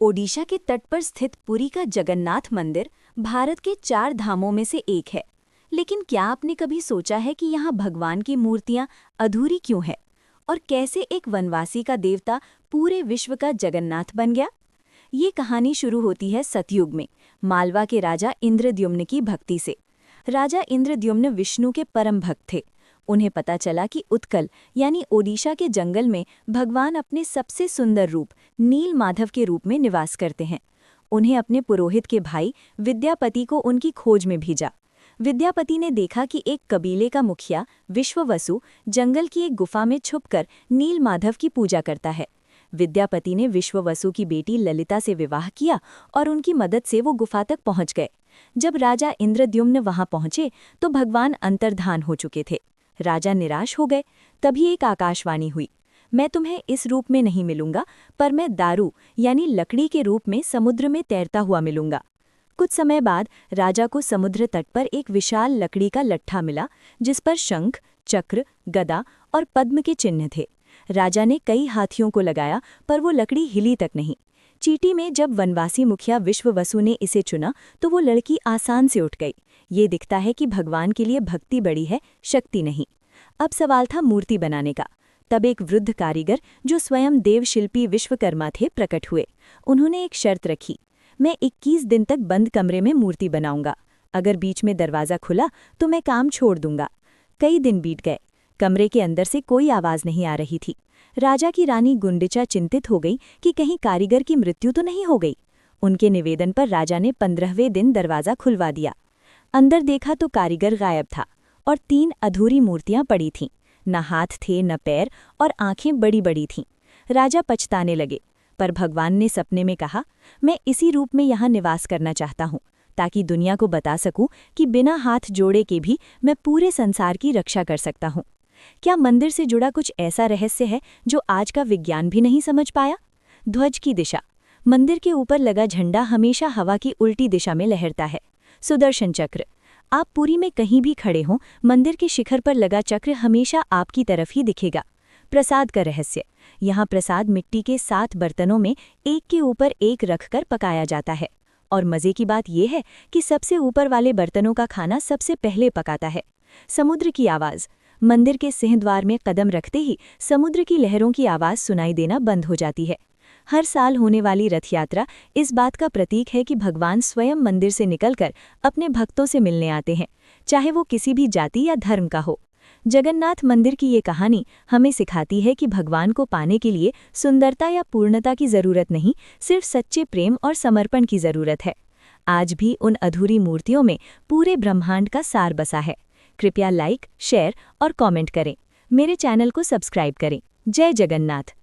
ओडिशा के तट पर स्थित पुरी का जगन्नाथ मंदिर भारत के 4 धामों में से एक है। लेकिन क्या आपने कभी सोचा है कि यहाँ भगवान की मूर्तियाँ अधूरी क्यों है और कैसे एक वनवासी का देवता पूरे विश्व का जगन्नाथ बन गया? ये कहानी शुरू होती है सतयुग में, मालवा के राजा इंद्रद्युम्न की भक्ति से। राजा इंद्रद्युम्न विष्णु के परम भक्त थे। उन्हें पता चला कि उत्कल यानी ओडिशा के जंगल में भगवान अपने सबसे सुंदर रूप नील माधव के रूप में निवास करते हैं। उन्हें अपने पुरोहित के भाई विद्यापति को उनकी खोज में भेजा। विद्यापति ने देखा कि एक कबीले का मुखिया विश्ववसु जंगल की एक गुफा में छुपकर नील माधव की पूजा करता है। विद्यापति ने विश्ववसु की बेटी ललिता से विवाह किया और उनकी मदद से वो गुफा तक पहुंच गए। जब राजा इंद्रद्युम्न वहां पहुंचे तो भगवान अंतर्धान हो चुके थे। राजा निराश हो गए। तभी एक आकाशवाणी हुई, मैं तुम्हें इस रूप में नहीं मिलूंगा, पर मैं दारू यानी लकड़ी के रूप में समुद्र में तैरता हुआ मिलूंगा। कुछ समय बाद राजा को समुद्र तट पर एक विशाल लकड़ी का लट्ठा मिला, जिस पर शंख, चक्र, गदा और पद्म के चिन्ह थे। राजा ने कई हाथियों को लगाया, पर वो लकड़ी हिली तक नहीं। चीटी में जब वनवासी मुखिया विश्ववसु ने इसे चुना तो वो लड़की आसान से उठ गई। ये दिखता है कि भगवान के लिए भक्ति बड़ी है, शक्ति नहीं। अब सवाल था मूर्ति बनाने का। तब एक वृद्ध कारीगर जो स्वयं देवशिल्पी विश्वकर्मा थे प्रकट हुए। उन्होंने एक शर्त रखी, मैं 21 दिन तक बंद कमरे में मूर्ति बनाऊंगा। अगर बीच में दरवाज़ा खुला तो मैं काम छोड़ दूंगा। कई दिन बीत गए। कमरे के अंदर से कोई आवाज़ नहीं आ रही थी। राजा की रानी गुंडिचा चिंतित हो गई कि कहीं कारीगर की मृत्यु तो नहीं हो गई। उनके निवेदन पर राजा ने 15वें दिन दरवाज़ा खुलवा दिया। अंदर देखा तो कारीगर गायब था और 3 अधूरी मूर्तियां पड़ी थीं। न हाथ थे न पैर और आंखें बड़ी बड़ी थीं। राजा पछताने लगे, पर भगवान ने सपने में कहा, मैं इसी रूप में यहाँ निवास करना चाहता हूँ, ताकि दुनिया को बता सकूं कि बिना हाथ जोड़े के भी मैं पूरे संसार की रक्षा कर सकता हूँ। क्या मंदिर से जुड़ा कुछ ऐसा रहस्य है जो आज का विज्ञान भी नहीं समझ पाया? ध्वज की दिशा। मंदिर के ऊपर लगा झंडा हमेशा हवा की उल्टी दिशा में लहरता है। सुदर्शन चक्र। आप पुरी में कहीं भी खड़े हों, मंदिर के शिखर पर लगा चक्र हमेशा आपकी तरफ ही दिखेगा। प्रसाद का रहस्य। यहाँ प्रसाद मिट्टी के 7 बर्तनों में एक के ऊपर एक रखकर पकाया जाता है। और मज़े की बात यह है कि सबसे ऊपर वाले बर्तनों का खाना सबसे पहले पकाता है। समुद्र की आवाज़। मंदिर के सिंहद्वार में कदम रखते ही समुद्र की लहरों की आवाज़ सुनाई देना बंद हो जाती है। हर साल होने वाली रथ यात्रा इस बात का प्रतीक है कि भगवान स्वयं मंदिर से निकलकर अपने भक्तों से मिलने आते हैं, चाहे वो किसी भी जाति या धर्म का हो। जगन्नाथ मंदिर की ये कहानी हमें सिखाती है कि भगवान को पाने के लिए सुंदरता या पूर्णता की ज़रूरत नहीं, सिर्फ सच्चे प्रेम और समर्पण की ज़रूरत है। आज भी उन अधूरी मूर्तियों में पूरे ब्रह्मांड का सार बसा है। कृपया लाइक, शेयर और कमेंट करें। मेरे चैनल को सब्सक्राइब करें। जय जगन्नाथ।